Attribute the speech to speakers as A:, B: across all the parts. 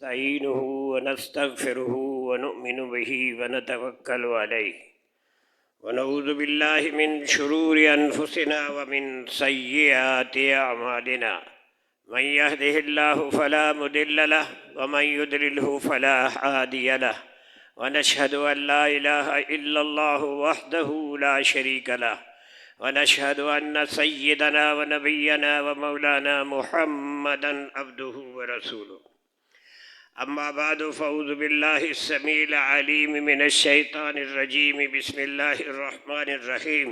A: نستعينه ونستغفره ونؤمن به ونتوكل عليه ونعوذ بالله من شرور أنفسنا ومن سيئات أعمالنا من يهده الله فلا مضل له ومن يضلله فلا هادي له ونشهد أن لا إله إلا الله وحده لا شريك له ونشهد أن سيدنا ونبينا ومولانا محمدا عبده ورسوله أما بعد فأعوذ بالله السميع العليم من الشيطان الرجيم بسم الله الرحمن الرحيم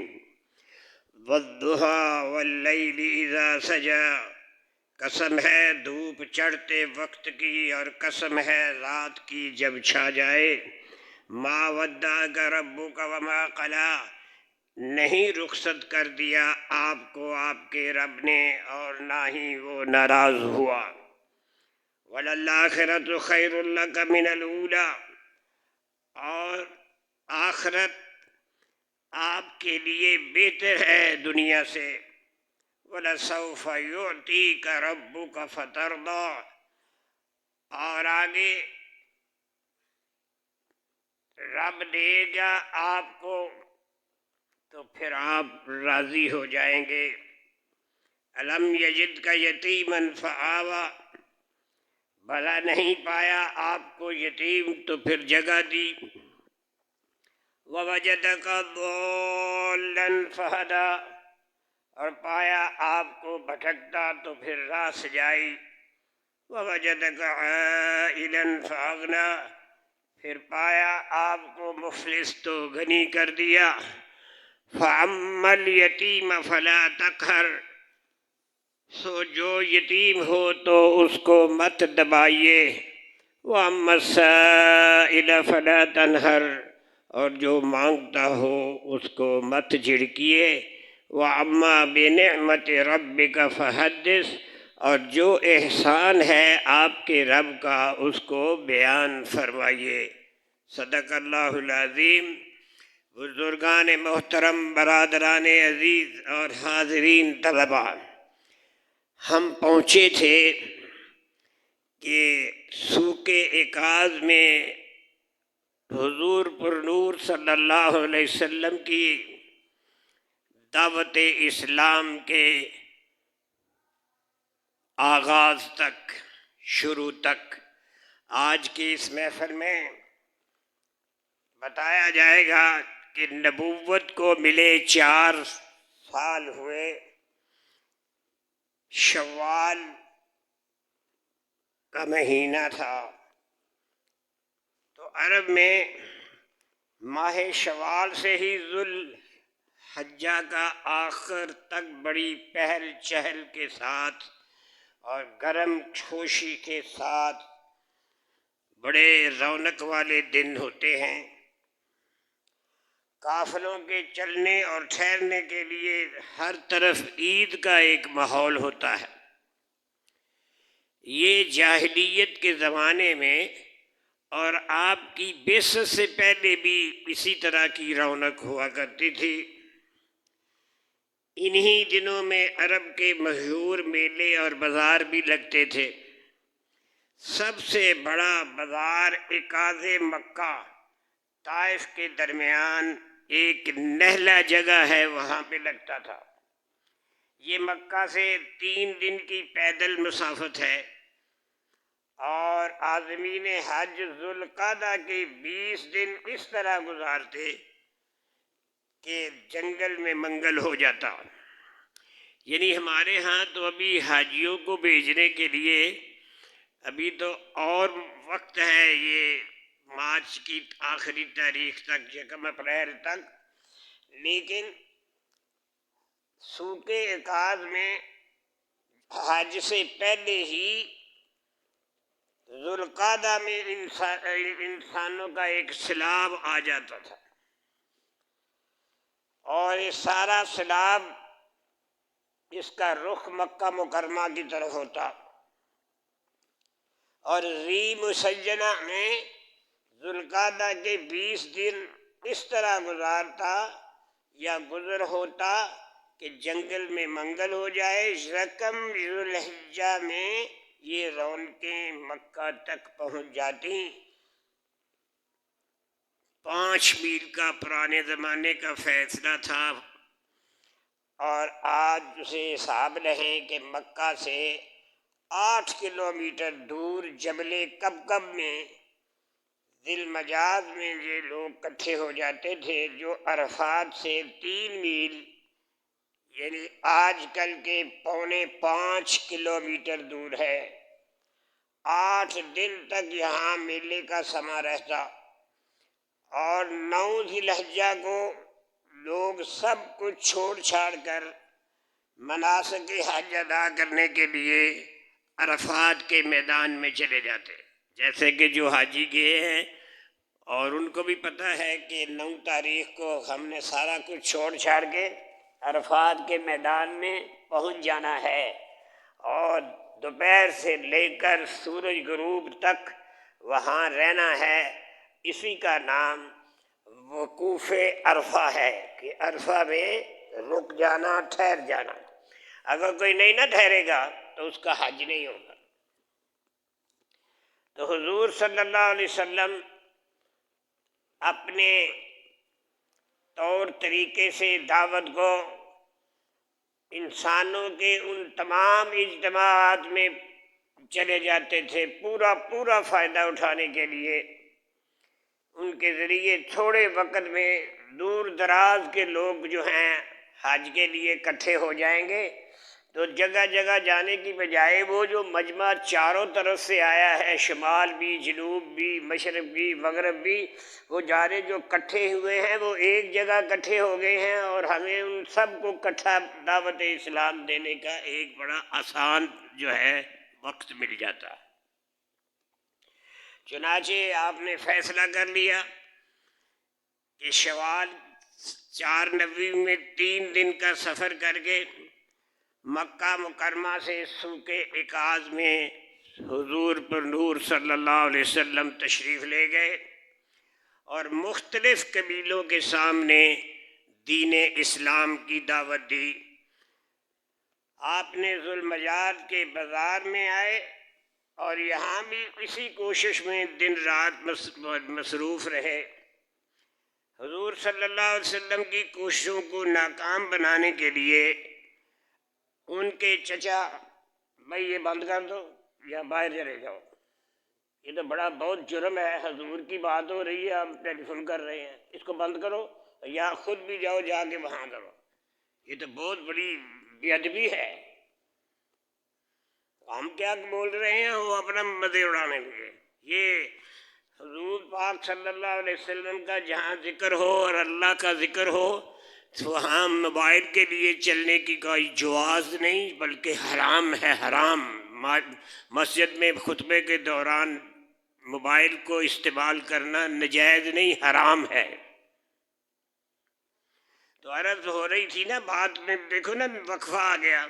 A: والضحى واللیل اذا سجا، قسم ہے دھوپ چڑھتے وقت کی اور قسم ہے رات کی جب چھا جائے۔ ما ودعک ربک وما قلی، نہیں رخصت کر دیا آپ کو آپ کے رب نے اور نہ ہی وہ ناراض ہوا۔ وَلَلْآخِرَةُ خَيْرٌ لَكَ مِنَ الْأُولَىٰ، اور آخرت آپ کے لیے بہتر ہے دنیا سے۔ وَلَسَوْفَ يُعْطِيكَ رَبُّكَ فَتَرْضَىٰ، اور آگے رب دے گا آپ کو تو پھر آپ راضی ہو جائیں گے۔ أَلَمْ يَجِدْكَ يَتِيمًا فَآوَىٰ، بھلا نہیں پایا آپ کو یتیم تو پھر جگہ دی۔ وَوَجَدَكَ ضَالًّا فَهَدَىٰ، اور پایا آپ کو بھٹکتا تو پھر راہ سجائی۔ وَوَجَدَكَ عَائِلًا فَأَغْنَىٰ، پھر پایا آپ کو مفلس تو غنی کر دیا۔ فَأَمَّا الْيَتِيمَ فَلَا تَقْهَرْ، سو جو یتیم ہو تو اس کو مت دبائیے۔ وَأَمَّا السَّائِلَ فَلَا تَنْهَرْ، اور جو مانگتا ہو اس کو مت جھڑکیے۔ وَأَمَّا بِنِعْمَةِ رَبِّكَ فَحَدِّثْ، اور جو احسان ہے آپ کے رب کا اس کو بیان فرمائیے۔ صدق اللہ العظیم۔ بزرگان محترم، برادران عزیز اور حاضرین طلباء، ہم پہنچے تھے کہ سوکے اکاز میں حضور پر نور صلی اللہ علیہ وسلم کی دعوت اسلام کے آغاز تک، شروع تک، آج کی اس محفل میں بتایا جائے گا کہ نبوت کو ملے 4 سال ہوئے۔ شوال کا مہینہ تھا تو عرب میں ماہ شوال سے ہی ذوالحجہ کا آخر تک بڑی پہل چہل کے ساتھ اور گرم جوشی کے ساتھ بڑے رونق والے دن ہوتے ہیں۔ قافلوں کے چلنے اور ٹھہرنے کے لیے ہر طرف عید کا ایک ماحول ہوتا ہے۔ یہ جاہلیت کے زمانے میں اور آپ کی بعثت سے پہلے بھی اسی طرح کی رونق ہوا کرتی تھی۔ انہی دنوں میں عرب کے مشہور میلے اور بازار بھی لگتے تھے۔ سب سے بڑا بازار عکاظ مکہ طائف کے درمیان ایک نہلا جگہ ہے، وہاں پہ لگتا تھا۔ یہ مکہ سے 3 دن کی پیدل مسافت ہے، اور عازمین حج ذوالقعدہ کے 20 دن اس طرح گزارتے کہ جنگل میں منگل ہو جاتا۔ یعنی ہمارے ہاں تو ابھی حاجیوں کو بھیجنے کے لیے ابھی تو اور وقت ہے، یہ مارچ کی آخری تاریخ تک، 1 اپریل تک، لیکن سوکے عکاظ میں حج سے پہلے ہی ذوالقعدہ میں انسانوں کا ایک سیلاب آ جاتا تھا، اور یہ سارا سیلاب اس کا رخ مکہ مکرمہ کی طرف ہوتا، اور ذی مسجنہ میں ذوالقعدہ کے 20 دن اس طرح گزارتا یا گزر ہوتا کہ جنگل میں منگل ہو جائے۔ رقم ذوالحجہ میں یہ رونقیں مکہ تک پہنچ جاتی۔ 5 میل کا پرانے زمانے کا فیصلہ تھا، اور آج اسے حساب لیں کہ مکہ سے 8 کلومیٹر دور جبل کبکب میں ذی المجاز میں یہ لوگ اکٹھے ہو جاتے تھے، جو عرفات سے 3 میل یعنی آج کل کے 4.25 کلومیٹر دور ہے۔ 8 دن تک یہاں میلے کا سما رہتا، اور 9 ذی الحجہ کو لوگ سب کچھ چھوڑ چھاڑ کر مناسک حج ادا کرنے کے لیے عرفات کے میدان میں چلے جاتے۔ جیسے کہ جو حاجی گئے ہیں اور ان کو بھی پتہ ہے کہ 9 تاریخ کو ہم نے سارا کچھ چھوڑ چھاڑ کے عرفات کے میدان میں پہنچ جانا ہے، اور دوپہر سے لے کر سورج غروب تک وہاں رہنا ہے۔ اسی کا نام وقوف عرفہ ہے کہ عرفہ میں رک جانا، ٹھہر جانا۔ اگر کوئی نہیں نہ ٹھہرے گا تو اس کا حج نہیں ہوگا۔ تو حضور صلی اللہ علیہ وسلم اپنے طور طریقے سے دعوت کو انسانوں کے ان تمام اجتماعات میں چلے جاتے تھے، پورا فائدہ اٹھانے کے لیے۔ ان کے ذریعے تھوڑے وقت میں دور دراز کے لوگ جو ہیں حج کے لیے اکٹھے ہو جائیں گے، تو جگہ جگہ جانے کی بجائے وہ جو مجمع چاروں طرف سے آیا ہے، شمال بھی، جنوب بھی، مشرق بھی، مغرب بھی، وہ جارے جو اکٹھے ہوئے ہیں وہ ایک جگہ اکٹھے ہو گئے ہیں، اور ہمیں ان سب کو اکٹھا دعوت اسلام دینے کا ایک بڑا آسان جو ہے وقت مل جاتا۔ چنانچہ آپ نے فیصلہ کر لیا کہ شوال 4 نوی میں 3 دن کا سفر کر کے مکہ مکرمہ سے سوق عکاظ میں حضور پر نور صلی اللہ علیہ وسلم تشریف لے گئے، اور مختلف قبیلوں کے سامنے دین اسلام کی دعوت دی۔ آپ نے ذو المجاز کے بازار میں آئے، اور یہاں بھی اسی کوشش میں دن رات مصروف رہے۔ حضور صلی اللہ علیہ وسلم کی کوششوں کو ناکام بنانے کے لیے ان کے چچا، بھائی یہ بند کر دو یا باہر چلے جاؤ، یہ تو بہت جرم ہے، حضور کی بات ہو رہی ہے، ہم ٹیلی فون کر رہے ہیں، اس کو بند کرو، یا خود بھی جاؤ جا کے وہاں کرو، یہ تو بہت بڑی بے ادبی ہے۔ ہم کیا بول رہے ہیں، وہ اپنا مزے اڑانے لگے۔ یہ حضور پاک صلی اللہ علیہ وسلم کا جہاں ذکر ہو اور اللہ کا ذکر ہو، تو وہاں موبائل کے لیے چلنے کی کوئی جواز نہیں، بلکہ حرام ہے، حرام۔ مسجد میں خطبے کے دوران موبائل کو استعمال کرنا ناجائز نہیں، حرام ہے۔ تو عرض ہو رہی تھی نا بات میں، دیکھو نا وقفہ آ گیا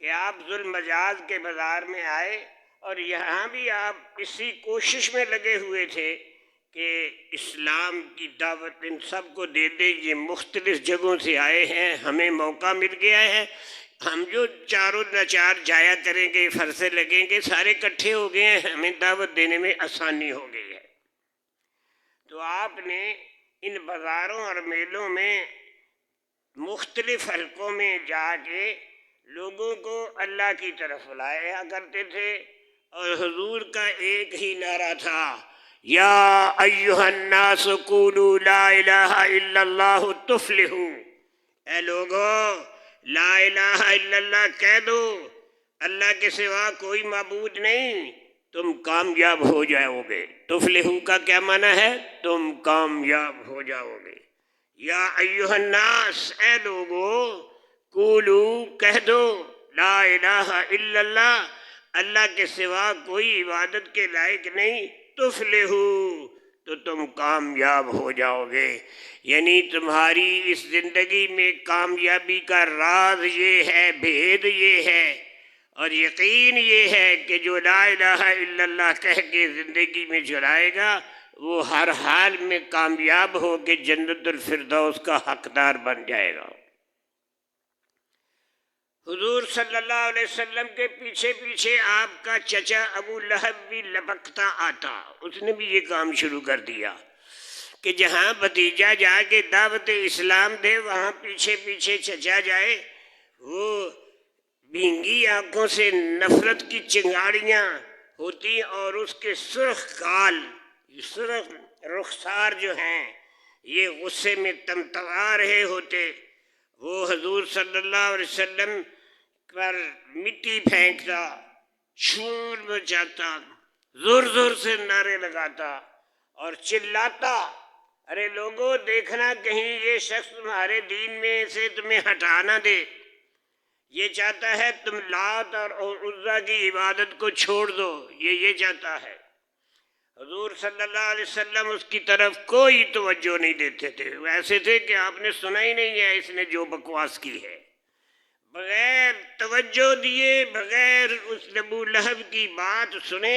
A: کہ آپ ذو المجاز کے بازار میں آئے، اور یہاں بھی آپ اسی کوشش میں لگے ہوئے تھے کہ اسلام کی دعوت ان سب کو دے دے۔ یہ مختلف جگہوں سے آئے ہیں، ہمیں موقع مل گیا ہے، ہم جو چاروں ناچار جایا کریں گے، فرسے لگیں گے، سارے اکٹھے ہو گئے ہیں، ہمیں دعوت دینے میں آسانی ہو گئی ہے۔ تو آپ نے ان بازاروں اور میلوں میں مختلف حلقوں میں جا کے لوگوں کو اللہ کی طرف بلایا کرتے تھے، اور حضور کا ایک ہی نعرہ تھا، یا ایھا الناس قولوا لا الہ الا اللہ تفلحوا۔ اے لوگو، لا الہ الا اللہ کہہ دو، اللہ کے سوا کوئی معبود نہیں، تم کامیاب ہو جاؤ گے۔ تفلحوا کا کیا معنی ہے؟ تم کامیاب ہو جاؤ گے۔ یا ایھا الناس، اے لوگو، قولو کہہ دو، لا الہ الا اللہ، اللہ کے سوا کوئی عبادت کے لائق نہیں، تفلحوا، تو تم کامیاب ہو جاؤ گے۔ یعنی تمہاری اس زندگی میں کامیابی کا راز یہ ہے، بھید یہ ہے، اور یقین یہ ہے کہ جو لا الہ الا اللہ کہہ کے زندگی میں جلائے گا، وہ ہر حال میں کامیاب ہو کے جنت الفردوس کا حقدار بن جائے گا۔ حضور صلی اللہ علیہ وسلم کے پیچھے پیچھے آپ کا چچا ابو لہب بھی لپکتا آتا، اس نے بھی یہ کام شروع کر دیا کہ جہاں بھتیجا جا کے دعوت اسلام دے وہاں پیچھے پیچھے چچا جائے۔ وہ بھینگی آنکھوں سے نفرت کی چنگاڑیاں ہوتی اور اس کے سرخ گال، سرخ رخسار جو ہیں یہ غصے میں تمتما رہے ہوتے۔ وہ حضور صلی اللہ علیہ وسلم پر مٹی پھینکتا، شور مچاتا، زور زور سے نعرے لگاتا اور چلاتا، ارے لوگوں دیکھنا کہیں یہ شخص تمہارے دین میں سے تمہیں ہٹا نہ دے، یہ چاہتا ہے تم لات اور عزا کی عبادت کو چھوڑ دو، یہ چاہتا ہے۔ حضور صلی اللہ علیہ وسلم اس کی طرف کوئی توجہ نہیں دیتے تھے، وہ ایسے تھے کہ آپ نے سنا ہی نہیں ہے اس نے جو بکواس کی ہے۔ بغیر توجہ دیے، بغیر اس ابو لہب کی بات سنے،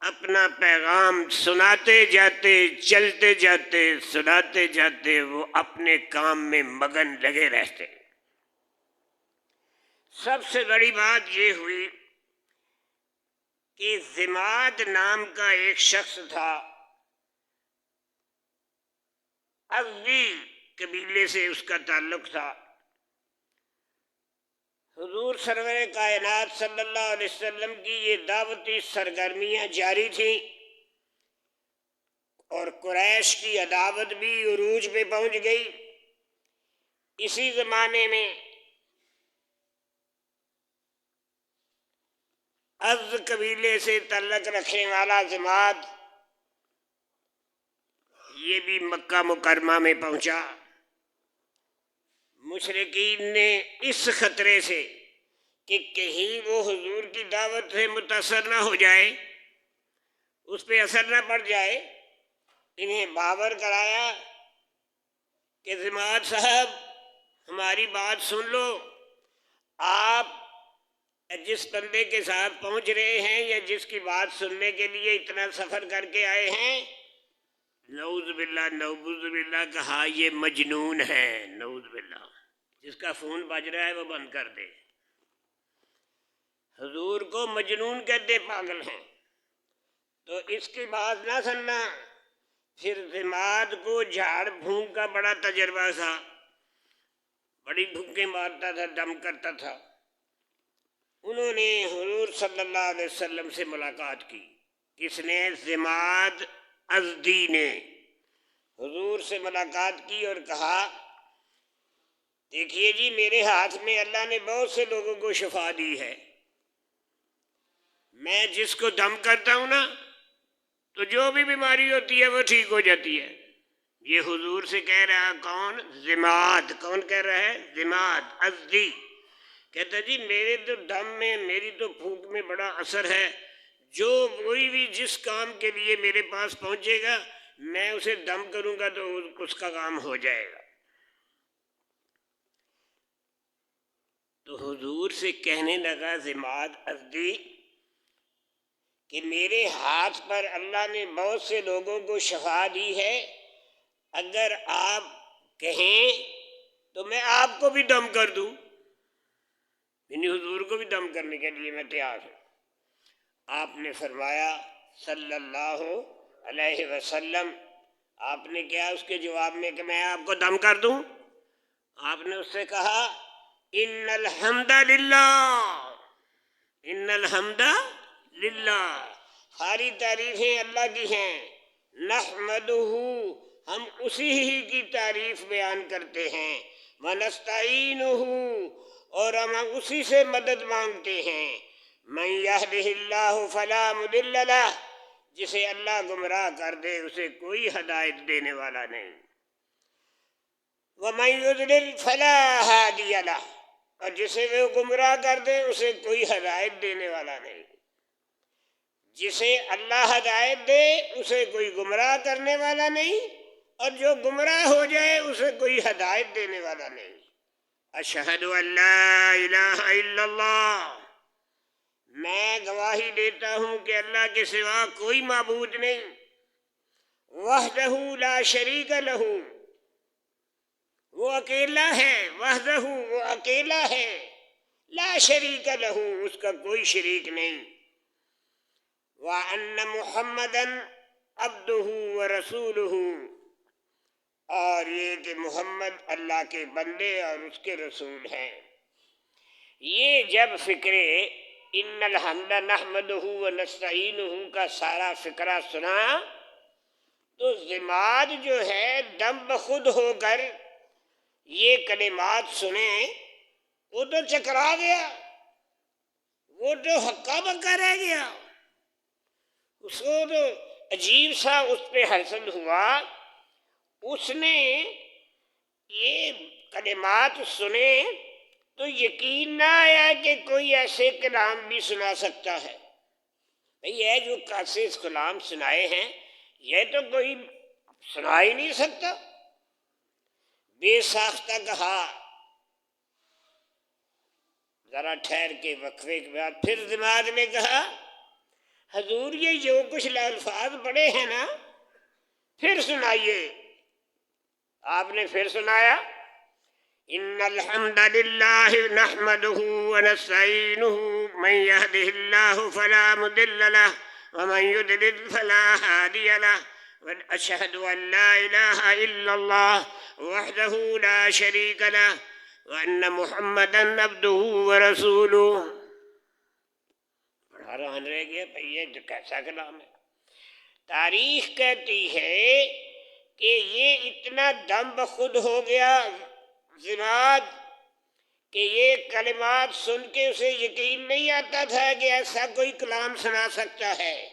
A: اپنا پیغام سناتے جاتے، چلتے جاتے، سناتے جاتے، وہ اپنے کام میں مگن لگے رہتے۔ سب سے بڑی بات یہ ہوئی کہ ضماد نام کا ایک شخص تھا، ازدی قبیلے سے اس کا تعلق تھا۔ حضور سرور کائنات صلی اللہ علیہ وسلم کی یہ دعوتی سرگرمیاں جاری تھیں اور قریش کی عداوت بھی عروج پہ پہنچ گئی۔ اسی زمانے میں ازد قبیلے سے تعلق رکھنے والا ضماد یہ بھی مکہ مکرمہ میں پہنچا۔ مشرکین نے اس خطرے سے کہ کہیں وہ حضور کی دعوت سے متاثر نہ ہو جائے، اس پہ اثر نہ پڑ جائے، انہیں باور کرایا کہ ضماد صاحب ہماری بات سن لو، آپ جس بندے کے ساتھ پہنچ رہے ہیں یا جس کی بات سننے کے لیے اتنا سفر کر کے آئے ہیں، نعوذ باللہ نعوذ باللہ کہا یہ مجنون ہے، نعوذ باللہ، جس کا فون بج رہا ہے وہ بند کر دے۔ حضور کو مجنون کہتے، پاگل ہیں، تو اس کی بات نہ سننا۔ پھر ضماد کو جھاڑ پھونک کا بڑا تجربہ تھا، بڑی پھونکیں مارتا تھا، دم کرتا تھا۔ انہوں نے حضور صلی اللہ علیہ وسلم سے ملاقات کی۔ کس نے؟ ضماد ازدی نے حضور سے ملاقات کی اور کہا دیکھیے جی، میرے ہاتھ میں اللہ نے بہت سے لوگوں کو شفا دی ہے، میں جس کو دم کرتا ہوں نا تو جو بھی بیماری ہوتی ہے وہ ٹھیک ہو جاتی ہے۔ یہ حضور سے کہہ رہا کون؟ ضماد۔ کون کہہ رہا ہے؟ ضماد ازدی کہتا جی میرے تو دم میں، میری تو پھونک میں بڑا اثر ہے، جو کوئی بھی جس کام کے لیے میرے پاس پہنچے گا میں اسے دم کروں گا تو اس کا کام ہو جائے گا۔ تو حضور سے کہنے لگا ضماد ازدی کہ میرے ہاتھ پر اللہ نے بہت سے لوگوں کو شفا دی ہے، اگر آپ کہیں تو میں آپ کو بھی دم کر دوں، یعنی حضور کو بھی دم کرنے کے لیے میں تیار ہوں۔ آپ نے فرمایا صلی اللہ علیہ وسلم، آپ نے کیا اس کے جواب میں کہ میں آپ کو دم کر دوں؟ آپ نے اس سے کہا ان الحمد للہ، ان الحمد للہ، ساری تعریفیں اللہ کی ہیں، نحمدہ، ہم اسی ہی کی تعریف بیان کرتے ہیں، ونستعینہ، اور ہم اسی سے مدد مانگتے ہیں، من یہدہ اللہ فلا مضل لہ، جسے اللہ گمراہ کر دے اسے کوئی ہدایت دینے والا نہیں، ومن یضلل فلا ہادی لہ، اور جسے وہ گمراہ کر دے اسے کوئی ہدایت دینے والا نہیں۔ جسے اللہ ہدایت دے اسے کوئی گمراہ کرنے والا نہیں، اور جو گمراہ ہو جائے اسے کوئی ہدایت دینے والا نہیں۔ اشہد ان لا الہ الا اللہ، میں گواہی دیتا ہوں کہ اللہ کے سوا کوئی معبود نہیں، وحدہ لا شریک لہ، وہ اکیلا ہے، وحدہ وہ اکیلا ہے، لا شریک لہ، اس کا کوئی شریک نہیں، وَأَنَّ مُحَمَّدًا عَبْدُهُ وَرَسُولُهُ، اور یہ کہ محمد اللہ کے بندے اور اس کے رسول ہیں۔ یہ جب فکر ان الحمد نحمدہ ونستعینہ کا سارا فکرہ سنا تو ضماد جو ہے دم بخود ہو کر یہ کلمات سنے، وہ تو چکرا گیا، وہ تو ہکا بکا رہ گیا، اس کو تو عجیب سا اس پہ حاصل ہوا۔ اس نے یہ کلمات سنے تو یقین نہ آیا کہ کوئی ایسے کلام بھی سنا سکتا ہے۔ یہ جو قاصد کلام سنائے ہیں یہ تو کوئی سنا ہی نہیں سکتا۔ بے ساختہ کہا، ذرا ٹھہر کے وقفے کے بعد پھر ضماد نے کہا، حضور یہ جو کچھ الفاظ پڑے ہیں نا پھر سنائیے۔ آپ نے پھر سنایا، ان الحمد للہ نحمدہ ونستعینہ من یہدہ اللہ فلا مضل لہ ومن یضلل فلا ہادی لہ واشہد ان لا الہ الا اللہ وحدہ لا شریک لہ وان محمدا عبدہ ورسولہ۔ حیران رہ گیا بھئی یہ کیسا کلام ہے۔ تاریخ کہتی ہے کہ یہ اتنا دم بخود ہو گیا ضماد کہ یہ کلمات سن کے اسے یقین نہیں آتا تھا کہ ایسا کوئی کلام سنا سکتا ہے۔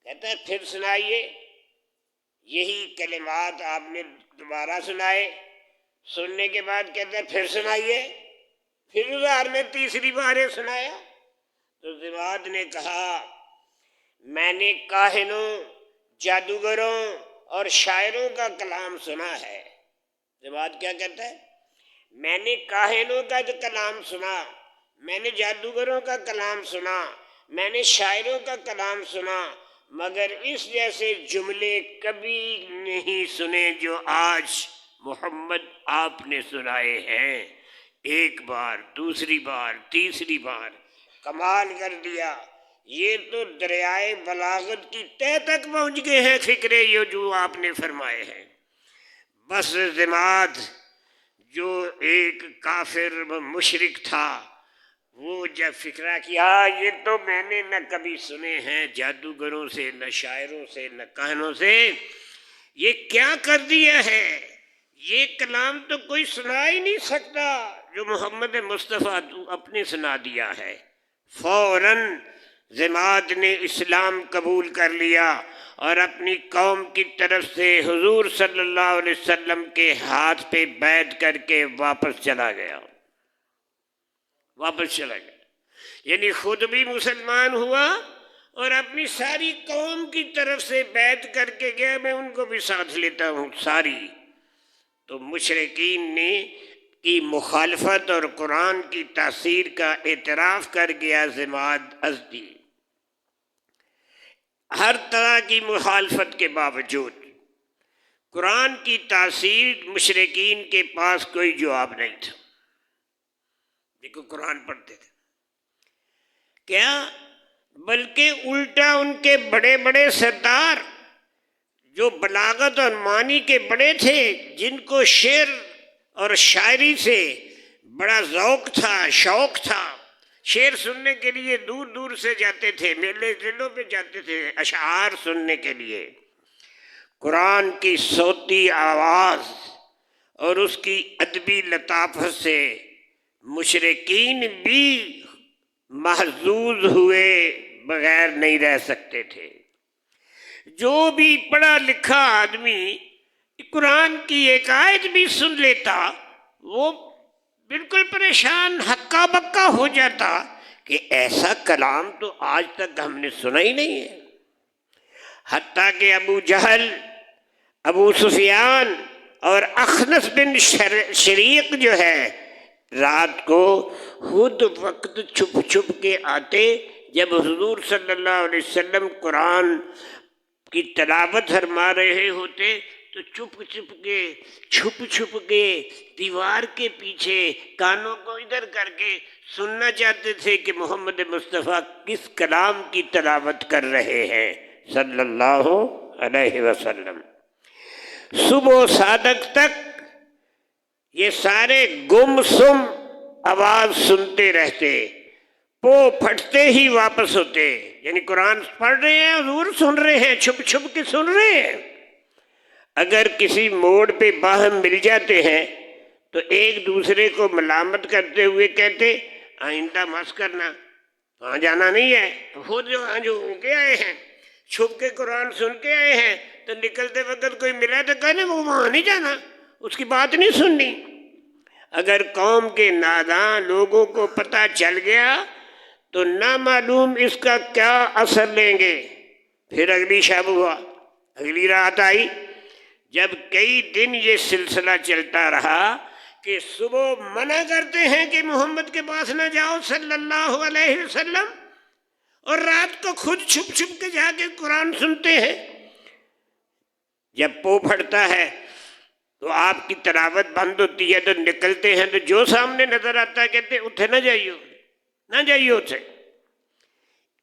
A: کہتا ہے پھر سنائیے۔ یہی کلمات آپ نے دوبارہ سنائے، سننے کے بعد کہتا ہے پھر سنائیے۔ پھر ہزار نے تیسری بار یہ سنایا تو ضماد نے کہا، میں نے کاہنوں، جادوگروں اور شاعروں کا کلام سنا ہے۔ ضماد کیا کہتا ہے؟ میں نے کاہنوں کا کلام سنا، میں نے جادوگروں کا کلام سنا، میں نے شاعروں کا کلام سنا، مگر اس جیسے جملے کبھی نہیں سنے جو آج محمد آپ نے سنائے ہیں۔ ایک بار، دوسری بار، تیسری بار، کمال کر دیا۔ یہ تو دریائے بلاغت کی تہ تک پہنچ گئے ہیں فکرے یہ جو آپ نے فرمائے ہیں۔ بس ضماد جو ایک کافر و مشرک تھا، وہ جب فکرہ کیا یہ تو میں نے نہ کبھی سنے ہیں جادوگروں سے، نہ شاعروں سے، نہ کاہنوں سے، یہ کیا کر دیا ہے، یہ کلام تو کوئی سنا ہی نہیں سکتا جو محمد مصطفیٰ تو اپنے سنا دیا ہے۔ فوراً ضماد نے اسلام قبول کر لیا اور اپنی قوم کی طرف سے حضور صلی اللہ علیہ وسلم کے ہاتھ پہ بیعت کر کے واپس چلا گیا۔ یعنی خود بھی مسلمان ہوا اور اپنی ساری قوم کی طرف سے بیعت کر کے گیا، میں ان کو بھی ساتھ لیتا ہوں ساری۔ تو مشرکین نے کی مخالفت اور قرآن کی تاثیر کا اعتراف کر گیا ضماد ازدی۔ ہر طرح کی مخالفت کے باوجود قرآن کی تاثیر مشرکین کے پاس کوئی جواب نہیں تھا۔ دیکھو قرآن پڑھتے تھے کیا، بلکہ الٹا ان کے بڑے بڑے سردار جو بلاغت اور معنی کے بڑے تھے، جن کو شعر اور شاعری سے بڑا ذوق تھا، شوق تھا، شعر سننے کے لیے دور دور سے جاتے تھے، میلے ضلعوں پہ جاتے تھے اشعار سننے کے لیے، قرآن کی صوتی آواز اور اس کی ادبی لطافت سے مشرکین بھی محظوظ ہوئے بغیر نہیں رہ سکتے تھے۔ جو بھی پڑھا لکھا آدمی قرآن کی ایک آیت بھی سن لیتا وہ بالکل پریشان ہکا بکا ہو جاتا کہ ایسا کلام تو آج تک ہم نے سنا ہی نہیں ہے۔ حتیٰ کہ ابو جہل، ابو سفیان اور اخنس بن شریق جو ہے رات کو خود وقت چھپ چھپ کے آتے، جب حضور صلی اللہ علیہ وسلم قرآن کی تلاوت فرما رہے ہوتے تو چھپ چھپ کے دیوار کے پیچھے کانوں کو ادھر کر کے سننا چاہتے تھے کہ محمد مصطفیٰ کس کلام کی تلاوت کر رہے ہیں صلی اللہ علیہ وسلم۔ صبح و صادق تک یہ سارے گم سم آواز سنتے رہتے، پو پھٹتے ہی واپس ہوتے، یعنی قرآن پڑھ رہے ہیں، حضور سن رہے ہیں، چھپ چھپ کے سن رہے ہیں۔ اگر کسی موڑ پہ باہم مل جاتے ہیں تو ایک دوسرے کو ملامت کرتے ہوئے کہتے آئندہ مس کرنا، وہاں جانا نہیں ہے۔ خود جو ہو کے آئے ہیں، چھپ کے قرآن سن کے آئے ہیں، تو نکلتے وقت کوئی ملا تو کہنے وہ وہاں نہیں جانا، اس کی بات نہیں سننی۔ اگر قوم کے ناداں لوگوں کو پتہ چل گیا تو نہ معلوم اس کا کیا اثر لیں گے۔ پھر اگلی شب ہوا، اگلی رات آئی، جب کئی دن یہ سلسلہ چلتا رہا کہ صبح منع کرتے ہیں کہ محمد کے پاس نہ جاؤ صلی اللہ علیہ وسلم، اور رات کو خود چھپ چھپ کے جا کے قرآن سنتے ہیں۔ جب پو پھٹتا ہے تو آپ کی تلاوت بند ہوتی ہے تو نکلتے ہیں، تو جو سامنے نظر آتا ہے کہتے اتھے نہ جائیے اتھے۔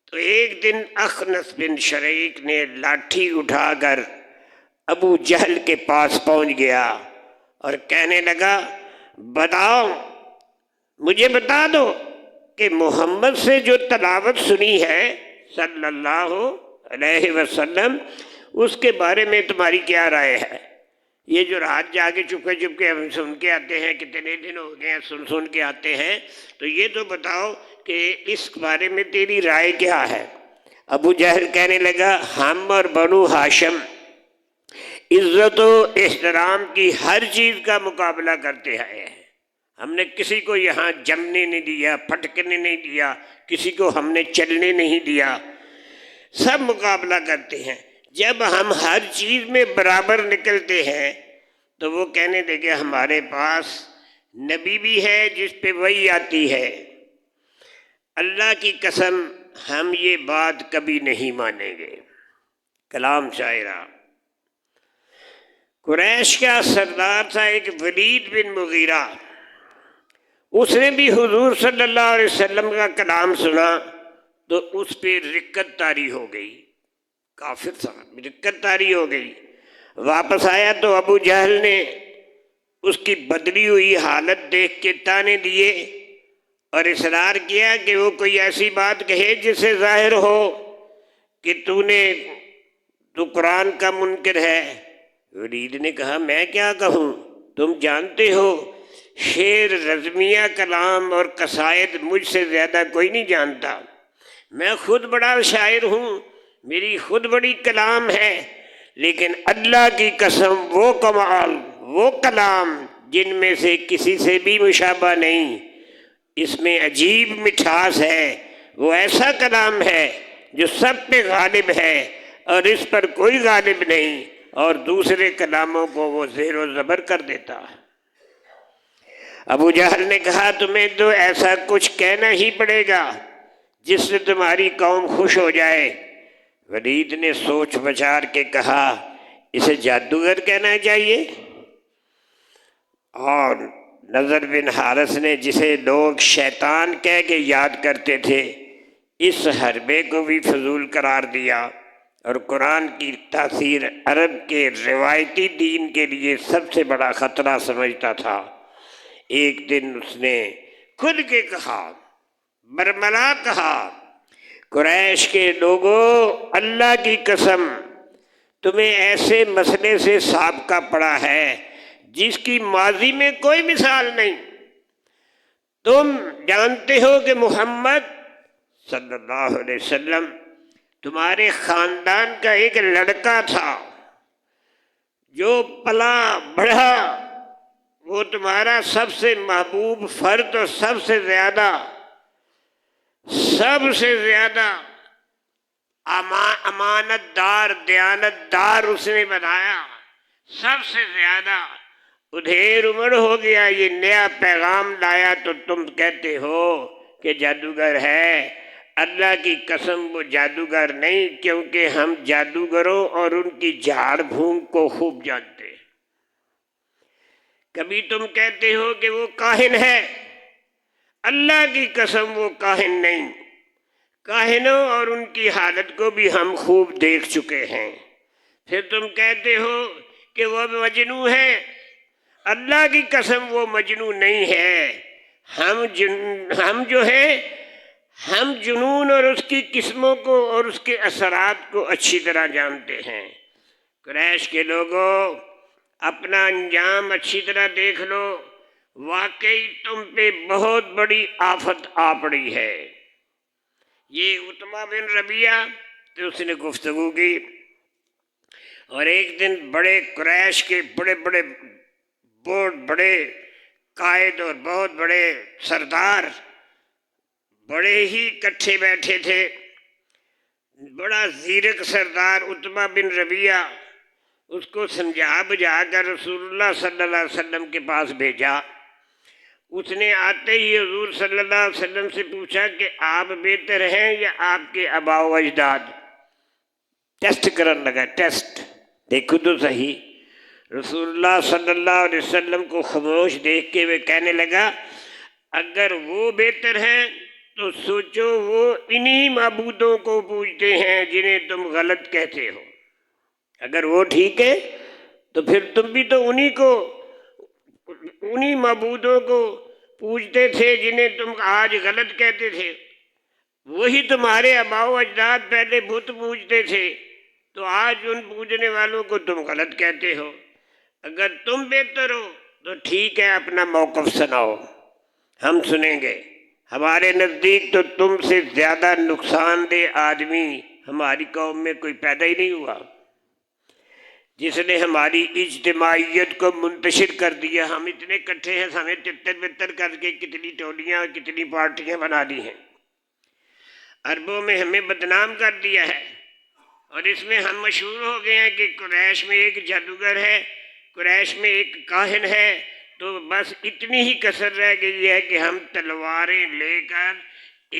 A: تو ایک دن اخنس بن شریک نے لاٹھی اٹھا کر ابو جہل کے پاس پہنچ گیا اور کہنے لگا بتاؤ، مجھے بتا دو کہ محمد سے جو تلاوت سنی ہے صلی اللہ علیہ وسلم، اس کے بارے میں تمہاری کیا رائے ہے؟ یہ جو رات جا کے چپ کے ہم سن کے آتے ہیں، کتنے دن ہو گئے ہیں سن کے آتے ہیں، تو یہ تو بتاؤ کہ اس بارے میں تیری رائے کیا ہے؟ ابو جہل کہنے لگا ہم اور بنو ہاشم عزت و احترام کی ہر چیز کا مقابلہ کرتے آئے ہیں، ہم نے کسی کو یہاں جمنے نہیں دیا، پھٹکنے نہیں دیا، کسی کو ہم نے چلنے نہیں دیا، سب مقابلہ کرتے ہیں۔ جب ہم ہر چیز میں برابر نکلتے ہیں تو وہ کہنے لگے ہمارے پاس نبی بھی ہے جس پہ وحی آتی ہے، اللہ کی قسم ہم یہ بات کبھی نہیں مانیں گے۔ کلام شاعرہ۔ قریش کا سردار تھا ایک ولید بن مغیرہ، اس نے بھی حضور صلی اللہ علیہ وسلم کا کلام سنا تو اس پہ رکت طاری ہو گئی، کافر تھا، رکت طاری ہو گئی۔ واپس آیا تو ابو جہل نے اس کی بدلی ہوئی حالت دیکھ کے تانے دیے اور اصرار کیا کہ وہ کوئی ایسی بات کہے جس سے ظاہر ہو کہ تو قرآن کا منکر ہے۔ ولید نے کہا میں کیا کہوں، تم جانتے ہو شعر، رزمیہ کلام اور قصائد مجھ سے زیادہ کوئی نہیں جانتا، میں خود بڑا شاعر ہوں، میری خود بڑی کلام ہے، لیکن اللہ کی قسم وہ کمال، وہ کلام جن میں سے کسی سے بھی مشابہ نہیں، اس میں عجیب مٹھاس ہے، وہ ایسا کلام ہے جو سب پہ غالب ہے اور اس پر کوئی غالب نہیں، اور دوسرے کلاموں کو وہ زیر و زبر کر دیتا ہے۔ ابو جہل نے کہا تمہیں تو ایسا کچھ کہنا ہی پڑے گا جس سے تمہاری قوم خوش ہو جائے۔ ولید نے سوچ بچار کے کہا اسے جادوگر کہنا چاہیے۔ اور نضر بن حارث نے جسے لوگ شیطان کہہ کے یاد کرتے تھے، اس حربے کو بھی فضول قرار دیا، اور قرآن کی تاثیر عرب کے روایتی دین کے لیے سب سے بڑا خطرہ سمجھتا تھا۔ ایک دن اس نے کھل کے کہا، برملا کہا، قریش کے لوگوں، اللہ کی قسم تمہیں ایسے مسئلے سے سابقہ پڑا ہے جس کی ماضی میں کوئی مثال نہیں۔ تم جانتے ہو کہ محمد صلی اللہ علیہ وسلم تمہارے خاندان کا ایک لڑکا تھا جو پلا بڑھا، وہ تمہارا سب سے محبوب فرد اور سب سے زیادہ امانت دار، دیانت دار اس نے بنایا، سب سے زیادہ ادھیر عمر ہو گیا، یہ نیا پیغام لایا تو تم کہتے ہو کہ جادوگر ہے۔ اللہ کی قسم وہ جادوگر نہیں، کیونکہ ہم جادوگروں اور ان کی جھاڑ پھونک کو خوب جانتے ہیں۔ کبھی تم کہتے ہو کہ وہ کاہن ہے، اللہ کی قسم وہ کاہن نہیں۔ کاہنوں اور ان کی حالت کو بھی ہم خوب دیکھ چکے ہیں۔ پھر تم کہتے ہو کہ وہ مجنوں ہے، اللہ کی قسم وہ مجنوں نہیں ہے۔ ہم جو ہے ہم جنون اور اس کی قسموں کو اور اس کے اثرات کو اچھی طرح جانتے ہیں۔ قریش کے لوگوں، اپنا انجام اچھی طرح دیکھ لو، واقعی تم پہ بہت بڑی آفت آ پڑی ہے۔ یہ عتبہ بن ربیعہ، تو اس نے گفتگو کی، اور ایک دن بڑے قریش کے بڑے قائد اور بہت بڑے سردار بڑے ہی اکٹھے بیٹھے تھے۔ بڑا زیرک سردار عتبہ بن ربیعہ اس کو سمجھا بجھا کر رسول اللہ صلی اللہ علیہ وسلم کے پاس بھیجا۔ اس نے آتے ہی حضور صلی اللہ علیہ وسلم سے پوچھا کہ آپ بہتر ہیں یا آپ کے آباء و اجداد؟ ٹیسٹ کرنے لگا، ٹیسٹ، دیکھو تو صحیح۔ رسول اللہ صلی اللہ علیہ وسلم کو خاموش دیکھ کے وہ کہنے لگا، اگر وہ بہتر ہیں تو سوچو وہ انہی معبودوں کو پوجتے ہیں جنہیں تم غلط کہتے ہو۔ اگر وہ ٹھیک ہے تو پھر تم بھی تو انہی معبودوں کو پوجتے تھے جنہیں تم آج غلط کہتے تھے۔ وہی تمہارے آباء و اجداد پہلے بت پوجتے تھے، تو آج ان پوجنے والوں کو تم غلط کہتے ہو۔ اگر تم بہتر ہو تو ٹھیک ہے، اپنا موقف سناؤ، ہم سنیں گے۔ ہمارے نزدیک تو تم سے زیادہ نقصان دہ آدمی ہماری قوم میں کوئی پیدا ہی نہیں ہوا، جس نے ہماری اجتماعیت کو منتشر کر دیا۔ ہم اتنے اکٹھے ہیں، ہمیں تتر بتر کر کے کتنی ٹولیاں کتنی پارٹیاں بنا دی ہیں، عربوں میں ہمیں بدنام کر دیا ہے، اور اس میں ہم مشہور ہو گئے ہیں کہ قریش میں ایک جادوگر ہے، قریش میں ایک کاہن ہے۔ تو بس اتنی ہی کسر رہ گئی ہے کہ ہم تلواریں لے کر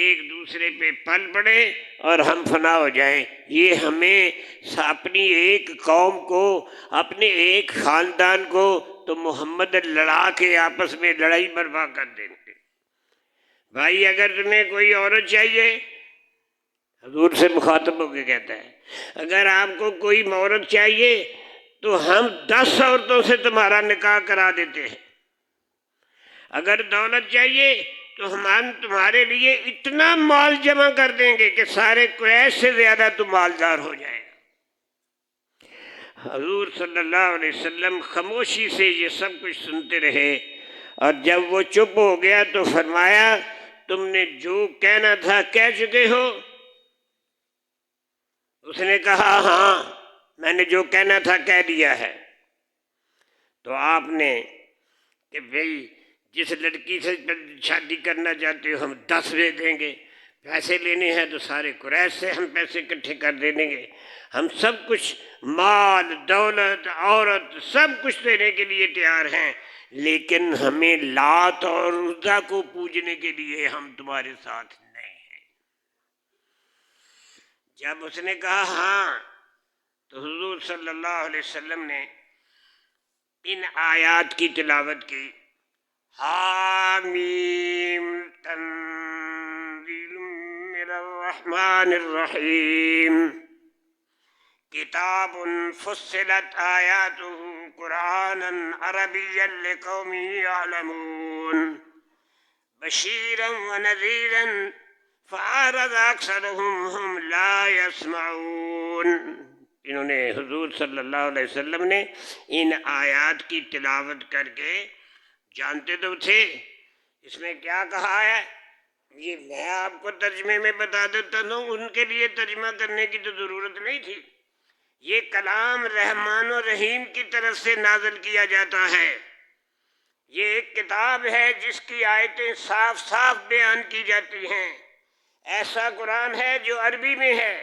A: ایک دوسرے پہ پل پڑے اور ہم فنا ہو جائیں۔ یہ ہمیں اپنی ایک قوم کو، اپنے ایک خاندان کو تو محمد لڑا کے آپس میں لڑائی برپا کر دیں گے۔ بھائی اگر تمہیں کوئی عورت چاہیے، حضور سے مخاطب ہو کے کہتا ہے، اگر آپ کو کوئی عورت چاہیے تو ہم 10 عورتوں سے تمہارا نکاح کرا دیتے ہیں۔ اگر دولت چاہیے تو ہم تمہارے لیے اتنا مال جمع کر دیں گے کہ سارے قریش سے زیادہ تم مالدار ہو جائے گا۔ حضور صلی اللہ علیہ وسلم خاموشی سے یہ سب کچھ سنتے رہے، اور جب وہ چپ ہو گیا تو فرمایا، تم نے جو کہنا تھا کہہ چکے ہو؟ اس نے کہا، ہاں میں نے جو کہنا تھا کہہ دیا ہے۔ تو آپ نے کہ بھئی جس لڑکی سے شادی کرنا چاہتے ہو ہم 10 دے دیں گے، پیسے لینے ہیں تو سارے قریش سے ہم پیسے اکٹھے کر دیں گے، ہم سب کچھ مال دولت عورت سب کچھ دینے کے لیے تیار ہیں، لیکن ہمیں لات اور عزا کو پوجنے کے لیے ہم تمہارے ساتھ نہیں ہیں۔ جب اس نے کہا ہاں، تو حضور صلی اللہ علیہ وسلم نے ان آیات کی تلاوت کی، حامیم تنزیل من الرحمن الرحیم، کتاب فصلت آیاتہ قرآنا عربیا لقوم یعلمون بشیرا ونذیرا فأعرض اکثرهم هم لا يسمعون۔ انہوں نے حضور صلی اللہ علیہ وسلم نے ان آیات کی تلاوت کر کے جانتے تو تھے اس میں کیا کہا ہے، یہ میں آپ کو ترجمے میں بتا دیتا ہوں، ان کے لیے ترجمہ کرنے کی تو ضرورت نہیں تھی۔ یہ کلام رحمان و رحیم کی طرف سے نازل کیا جاتا ہے، یہ ایک کتاب ہے جس کی آیتیں صاف صاف بیان کی جاتی ہیں۔ ایسا قرآن ہے جو عربی میں ہے،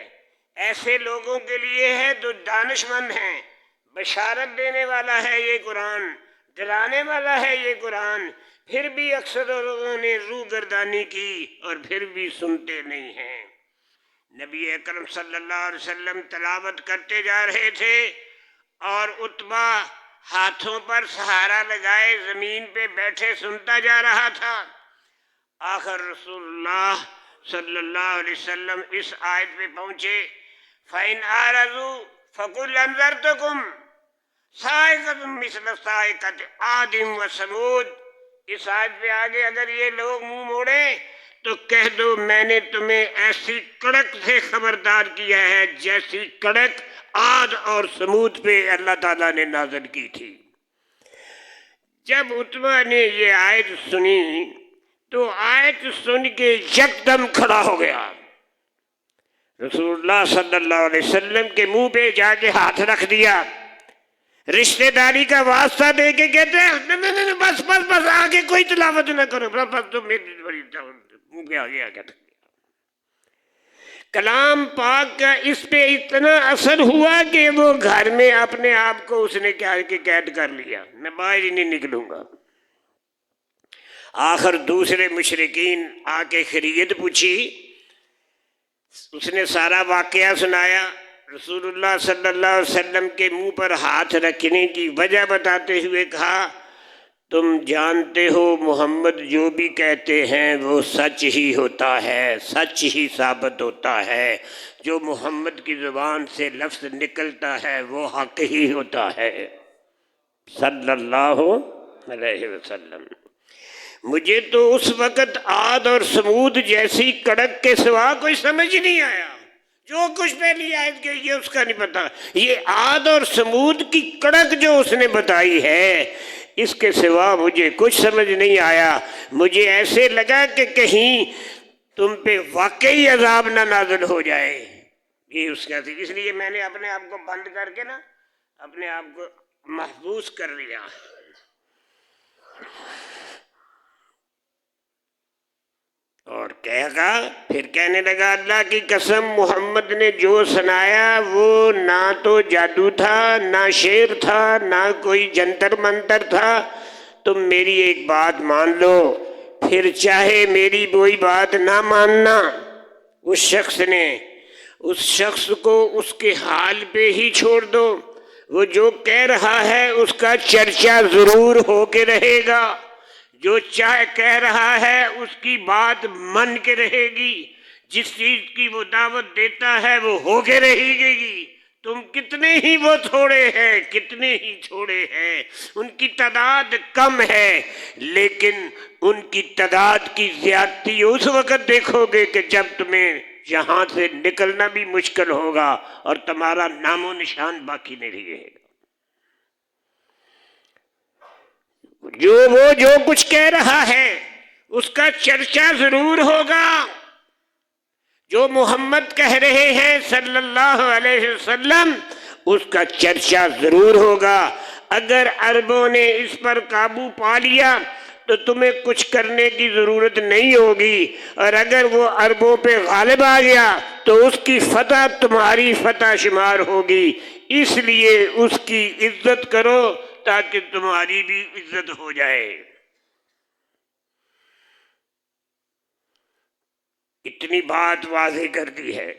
A: ایسے لوگوں کے لیے ہے جو دانش مند ہیں، بشارت دینے والا ہے یہ قرآن، ڈرانے والا ہے یہ قرآن، پھر بھی اکثر لوگوں نے روح گردانی کی اور پھر بھی سنتے نہیں ہیں۔ نبی اکرم صلی اللہ علیہ وسلم تلاوت کرتے جا رہے تھے اور عتبہ ہاتھوں پر سہارا لگائے زمین پہ بیٹھے سنتا جا رہا تھا۔ آخر رسول اللہ صلی اللہ علیہ وسلم اس آیت پہ پہنچے، فَإِنْ أَعْرَضُوا فَقُلْ أَنذَرْتُكُمْ صَاعِقَةٌ مِثْلَ صَاعِقَةِ عَادٍ وَثَمُودَ۔ اس آیت پہ آگے اگر یہ لوگ منہ موڑیں تو کہہ دو میں نے تمہیں ایسی کڑک سے خبردار کیا ہے جیسی کڑک عاد اور سمود پہ اللہ تعالیٰ نے نازل کی تھی۔ جب عتبہ نے یہ آیت سنی تو آیت سن کے یکدم کھڑا ہو گیا، رسول اللہ صلی اللہ علیہ وسلم کے منہ پہ جا کے ہاتھ رکھ دیا، رشتہ داری کا واسطہ دے کے کہتے ہیں بس بس بس آگے کوئی تلاوت نہ کرو، بس تم میری منہ پہ آگے آگے۔ کلام پاک کا اس پہ اتنا اثر ہوا کہ وہ گھر میں اپنے آپ کو اس نے کیا کہ قید کر لیا، میں باہر ہی نہیں نکلوں گا۔ آخر دوسرے مشرکین آ کے خیریت پوچھی، اس نے سارا واقعہ سنایا، رسول اللہ صلی اللہ علیہ وسلم کے منہ پر ہاتھ رکھنے کی وجہ بتاتے ہوئے کہا تم جانتے ہو محمد جو بھی کہتے ہیں وہ سچ ہی ہوتا ہے، سچ ہی ثابت ہوتا ہے، جو محمد کی زبان سے لفظ نکلتا ہے وہ حق ہی ہوتا ہے صلی اللہ علیہ وسلم۔ مجھے تو اس وقت عاد اور سمود جیسی کڑک کے سوا کوئی سمجھ نہیں آیا، جو کچھ پہلی آیت کے یہ اس کا نہیں پتا، یہ عاد اور سمود کی کڑک جو اس نے بتائی ہے اس کے سوا مجھے کچھ سمجھ نہیں آیا۔ مجھے ایسے لگا کہ کہیں تم پہ واقعی عذاب نہ نازل ہو جائے، یہ اس کا تھی، اس لیے میں نے اپنے آپ کو بند کر کے نا اپنے آپ کو محفوظ کر لیا۔ اور پھر کہنے لگا اللہ کی قسم محمد نے جو سنایا وہ نہ تو جادو تھا، نہ شعر تھا، نہ کوئی جنتر منتر تھا، تم میری ایک بات مان لو، پھر چاہے میری کوئی بات نہ ماننا۔ اس شخص کو اس کے حال پہ ہی چھوڑ دو، وہ جو کہہ رہا ہے اس کا چرچا ضرور ہو کے رہے گا، جو چاہے کہہ رہا ہے اس کی بات من کے رہے گی، جس چیز کی وہ دعوت دیتا ہے وہ ہو کے رہے گی۔ تم کتنے ہی وہ تھوڑے ہیں، کتنے ہی چھوڑے ہیں، ان کی تعداد کم ہے، لیکن ان کی تعداد کی زیادتی اس وقت دیکھو گے کہ جب تمہیں یہاں سے نکلنا بھی مشکل ہوگا اور تمہارا نام و نشان باقی نہیں رہے گا۔ جو کچھ کہہ رہا ہے اس کا چرچا ضرور ہوگا، جو محمد کہہ رہے ہیں صلی اللہ علیہ وسلم اس کا چرچا ضرور ہوگا۔ اگر عربوں نے اس پر قابو پا لیا تو تمہیں کچھ کرنے کی ضرورت نہیں ہوگی، اور اگر وہ عربوں پہ غالب آ گیا تو اس کی فتح تمہاری فتح شمار ہوگی، اس لیے اس کی عزت کرو تاکہ تمہاری بھی عزت ہو جائے۔ اتنی بات واضح کر دی ہے،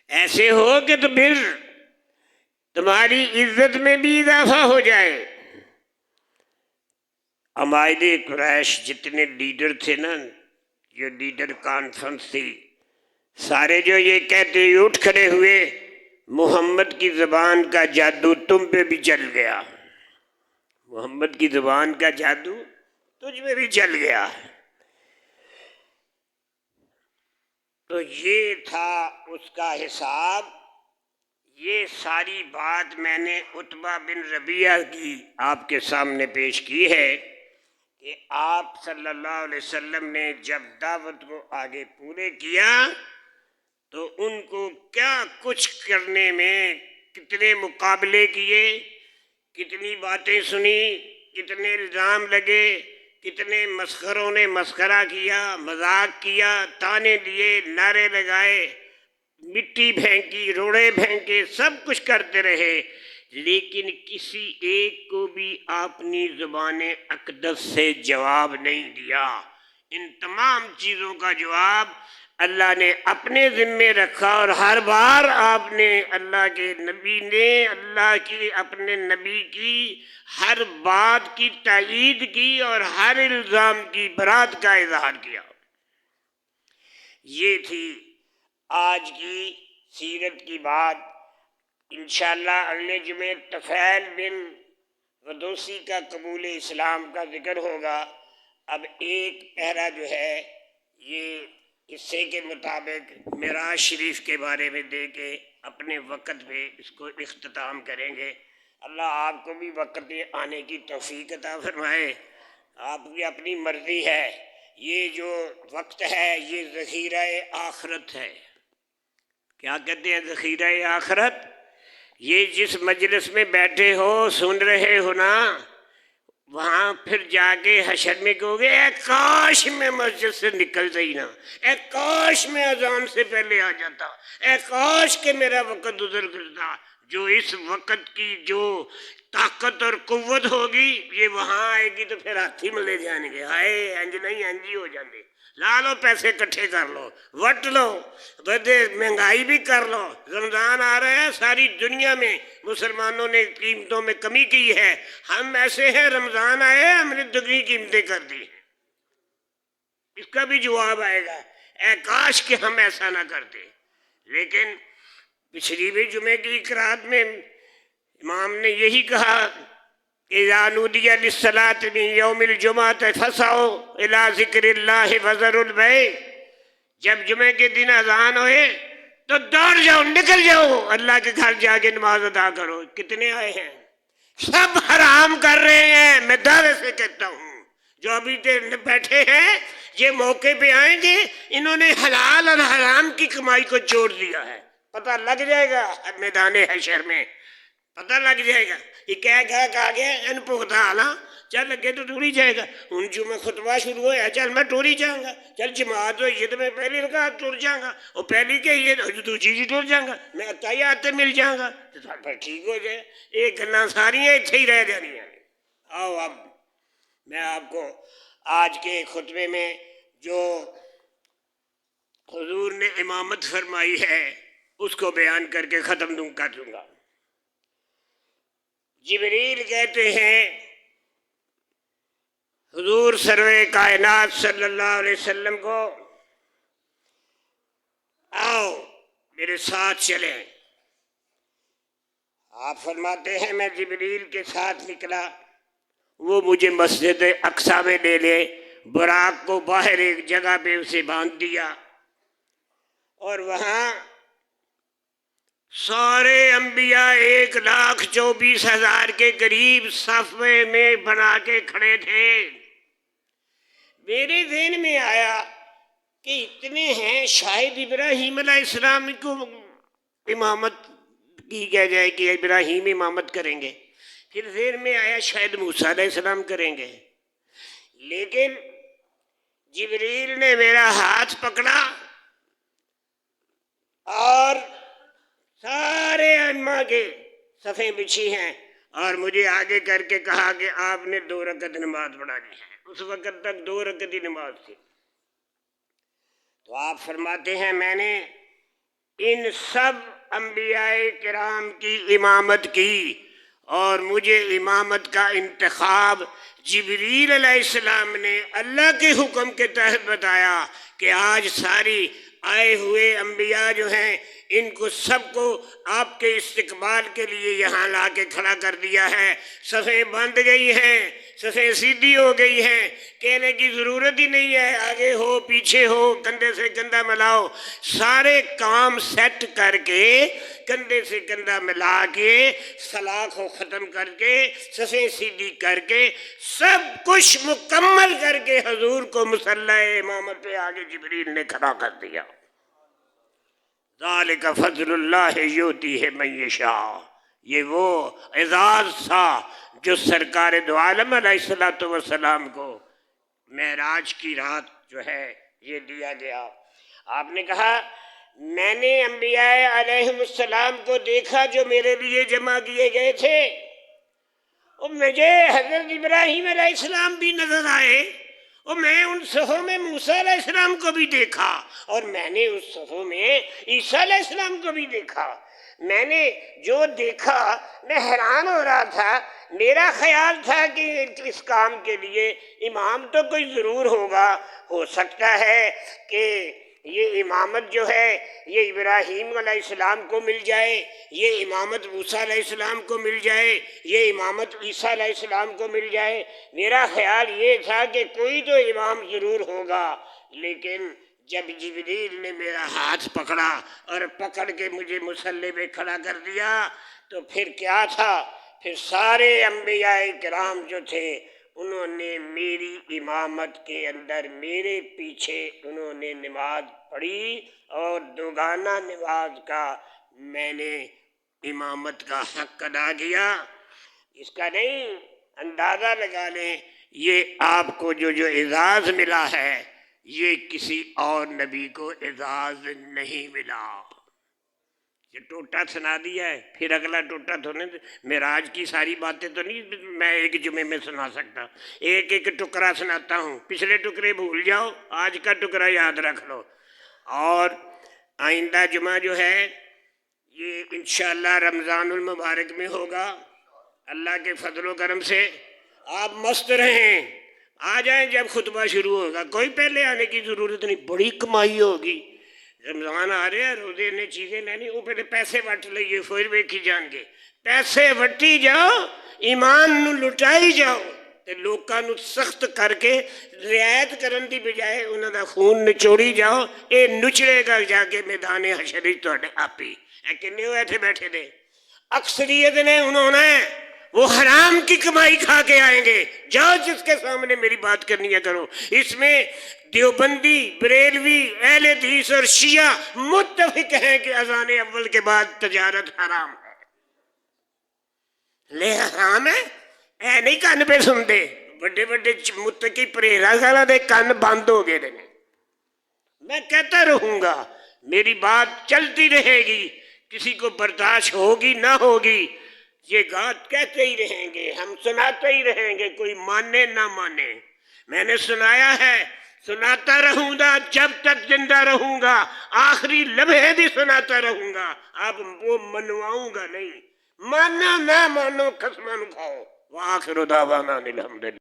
A: ایسے ہو کہ تو پھر تمہاری عزت میں بھی اضافہ ہو جائے۔ عمائد قریش جتنے لیڈر تھے نا، جو لیڈر کانفرنس تھی، سارے جو یہ کہتے اٹھ کھڑے ہوئے محمد کی زبان کا جادو تم پہ بھی چل گیا، محمد کی زبان کا جادو تجھ پہ بھی چل گیا۔ تو یہ تھا اس کا حساب۔ یہ ساری بات میں نے عتبہ بن ربیعہ کی آپ کے سامنے پیش کی ہے کہ آپ صلی اللہ علیہ وسلم نے جب دعوت کو آگے پورے کیا تو ان کو کیا کچھ کرنے میں کتنے مقابلے کیے، کتنی باتیں سنی، کتنے الزام لگے، کتنے مسخروں نے مسخرہ کیا، مذاق کیا، تانے دیے، نعرے لگائے، مٹی پھینکی، روڑے پھینکے، سب کچھ کرتے رہے، لیکن کسی ایک کو بھی اپنی زبان اقدس سے جواب نہیں دیا۔ ان تمام چیزوں کا جواب اللہ نے اپنے ذمے رکھا، اور ہر بار آپ نے اللہ کے نبی نے اللہ کی اپنے نبی کی ہر بات کی تائید کی اور ہر الزام کی برات کا اظہار کیا۔ یہ تھی آج کی سیرت کی بات۔ انشاءاللہ اگلے جمعے طفیل بن ودوسی کا قبول اسلام کا ذکر ہوگا۔ اب ایک پہرا جو ہے یہ قصے کے مطابق معراج شریف کے بارے میں دے کے اپنے وقت پہ اس کو اختتام کریں گے۔ اللہ آپ کو بھی وقت پہ آنے کی توفیق عطا فرمائے۔ آپ کی اپنی مرضی ہے، یہ جو وقت ہے یہ ذخیرہ آخرت ہے۔ کیا کہتے ہیں ذخیرہ آخرت؟ یہ جس مجلس میں بیٹھے ہو سن رہے ہو نا، وہاں پھر جا کے حشر میں کہو گے اے کاش میں مسجد سے نکلتا ہی نہ، اے کاش میں اذان سے پہلے آ جاتا، اے کاش کہ میرا وقت گزر گزرتا۔ جو اس وقت کی جو طاقت اور قوت ہوگی یہ وہاں آئے گی تو پھر ہاتھی ملے جائیں گے، ہائے انج نہیں انجی ہو جاندے۔ لا لو پیسے کٹھے کر لو، وٹ لو، مہنگائی بھی کر لو۔ رمضان آ رہا ہے، ساری دنیا میں مسلمانوں نے قیمتوں میں کمی کی ہے، ہم ایسے ہیں رمضان آئے ہم نے دگنی قیمتیں کر دی ہیں۔ اس کا بھی جواب آئے گا، اے کاش کہ ہم ایسا نہ کرتے۔ لیکن پچھلی بھی جمعے کی قرات میں امام نے یہی کہا کہ اذا نودی للصلاۃ من یوم الجمعۃ فاسعوا الی ذکر اللہ وذروا البیع، جب جمعے کے دن اذان ہوئے تو دوڑ جاؤ، نکل جاؤ، اللہ کے گھر جا کے نماز ادا کرو۔ کتنے آئے ہیں؟ سب حرام کر رہے ہیں۔ میں دعوے سے کہتا ہوں جو ابھی بیٹھے ہیں یہ موقع پہ آئیں گے، انہوں نے حلال اور حرام کی کمائی کو چھوڑ دیا ہے۔ پتہ لگ جائے گا میدان حشر میں، پتہ لگ جائے گا۔ یہ کہا گیا ان پختہ آنا چل لگے تو ٹوری جائے گا۔ ان جو میں خطبہ شروع ہوا چل میں ٹوری جاؤں گا، چل جماعت ہوئی تو میں پہلی رکعت ٹور جاؤں گا، اور پہلی کہ یہ دوسری جی ٹور جاؤں گا، میں اتحیات مل جاؤں گا تو پھر ٹھیک ہو جائے۔ یہ گلاں ساریاں اتھے ہی رہ جانی ہیں۔ آؤ اب میں آپ کو آج کے خطبے میں جو حضور نے امامت فرمائی ہے اس کو بیان کر کے ختم کر دوں گا۔ جبریل کہتے ہیں حضور سرور کائنات صلی اللہ علیہ وسلم کو، آؤ میرے ساتھ چلیں۔ آپ فرماتے ہیں میں جبریل کے ساتھ نکلا، وہ مجھے مسجد اقصی میں لے لے، براق کو باہر ایک جگہ پہ اسے باندھ دیا، اور وہاں سارے انبیاء 1,24,000 کے قریب صفے میں بنا کے کھڑے تھے۔ میرے ذہن میں آیا کہ اتنے ہیں، شاید ابراہیم علیہ السلام کو امامت کی جائے کہ ابراہیم امامت کریں گے۔ پھر ذہن میں آیا شاید موسیٰ علیہ السلام کریں گے، لیکن جبریل نے میرا ہاتھ پکڑا اور سارے ائمہ کے صفیں بچھی ہیں اور مجھے آگے کر کے کہا کہ آپ نے 2 رکعت نماز پڑھانی ہے۔ اس وقت تک 2 رکعت ہی نماز تھی۔ تو آپ فرماتے ہیں میں نے ان سب انبیاء کرام کی امامت کی، اور مجھے امامت کا انتخاب جبریل علیہ السلام نے اللہ کے حکم کے تحت بتایا کہ آج ساری آئے ہوئے انبیاء جو ہیں ان کو سب کو آپ کے استقبال کے لیے یہاں لا کے کھڑا کر دیا ہے۔ صفیں بند گئی ہیں، صفیں سیدھی ہو گئی ہیں، کہنے کی ضرورت ہی نہیں ہے آگے ہو پیچھے ہو، کندھے سے کندھا ملاؤ۔ سارے کام سیٹ کر کے کندھے سے کندھا ملا کے سلاخ کو ختم کر کے صفیں سیدھی کر کے سب کچھ مکمل کر کے حضور کو مصلی امامت پہ آگے جبریل نے کھڑا کر دیا۔ ذالک فضل اللہ یؤتیہ من یشاء، یہ وہ اعزاز تھا جو سرکار دو عالم علیہ السلام کو معراج کی رات جو ہے یہ دیا گیا۔ آپ نے کہا میں نے انبیاء علیہ السلام کو دیکھا جو میرے لیے جمع کیے گئے تھے، اور مجھے حضرت ابراہیم علیہ السلام بھی نظر آئے، اور میں ان صفوں میں موسیٰ علیہ السلام کو بھی دیکھا، اور میں نے اس صفوں میں عیسیٰ علیہ السلام کو بھی دیکھا۔ میں نے جو دیکھا میں حیران ہو رہا تھا۔ میرا خیال تھا کہ اس کام کے لیے امام تو کوئی ضرور ہوگا، ہو سکتا ہے کہ یہ امامت جو ہے یہ ابراہیم علیہ السلام کو مل جائے، یہ امامت موسیٰ علیہ السلام کو مل جائے، یہ امامت عیسیٰ علیہ السلام کو مل جائے۔ میرا خیال یہ تھا کہ کوئی تو امام ضرور ہوگا، لیکن جب جبریل نے میرا ہاتھ پکڑا اور پکڑ کے مجھے مصلی پہ کھڑا کر دیا تو پھر کیا تھا، پھر سارے انبیاء کرام جو تھے انہوں نے میری امامت کے اندر میرے پیچھے انہوں نے نماز پڑھی، اور دوگانہ نماز کا میں نے امامت کا حق ادا کیا۔ اس کا نہیں اندازہ لگا لیں، یہ آپ کو جو اعزاز ملا ہے یہ کسی اور نبی کو اعزاز نہیں ملا۔ یہ ٹوٹا سنا دیا ہے، پھر اگلا ٹوٹا تو نہیں، معراج کی ساری باتیں تو نہیں میں ایک جمعے میں سنا سکتا، ایک ایک ٹکڑا سناتا ہوں، پچھلے ٹکڑے بھول جاؤ، آج کا ٹکڑا یاد رکھ لو۔ اور آئندہ جمعہ جو ہے یہ انشاءاللہ رمضان المبارک میں ہوگا، اللہ کے فضل و کرم سے آپ مست رہیں، آ جائیں جب خطبہ شروع ہوگا، کوئی پہلے آنے کی ضرورت نہیں، بڑی کمائی ہوگی۔ رمضان آ رہے ہیں، روزے نے چیزیں لینی، وہ پہلے پیسے وٹ لئیے پھر ویکھی جان گے، پیسے وٹی جاؤ، ایمان نو لٹائی جاؤ، تے لوکاں نو سخت کر کے رعایت کرن دی بجائے انہاں دا خون نچوڑی جاؤ، اے نچڑے گا جا کے میدان حشر تہاڈے آپ ہی۔ اے کنے ہوئے تھے بیٹھے دے، اکثریت نے انہوں نے وہ حرام کی کمائی کھا کے آئیں گے، جاؤ جس کے سامنے میری بات کرنی ہے کرو۔ اس میں دیوبندی، بریلوی، اہل حدیث اور شیعہ متفق ہیں کہ اذان اول کے بعد تجارت حرام ہے۔ لے حرام ہے، اے نہیں کان پہ سنتے، بڑے بڑے متقی پرہیزگار سارا دے کان بند ہو گئے دے۔ میں کہتا رہوں گا، میری بات چلتی رہے گی، کسی کو برداشت ہوگی نہ ہوگی، یہ بات کہتے ہی رہیں گے، ہم سناتے ہی رہیں گے، کوئی مانے نہ مانے۔ میں نے سنایا ہے، سناتا رہوں گا جب تک زندہ رہوں گا، آخری لمحے بھی سناتا رہوں گا، اب وہ منواؤں گا نہیں، مانو نہ مانو قسماں کھاؤ۔ وآخر دعوانا الحمدللہ۔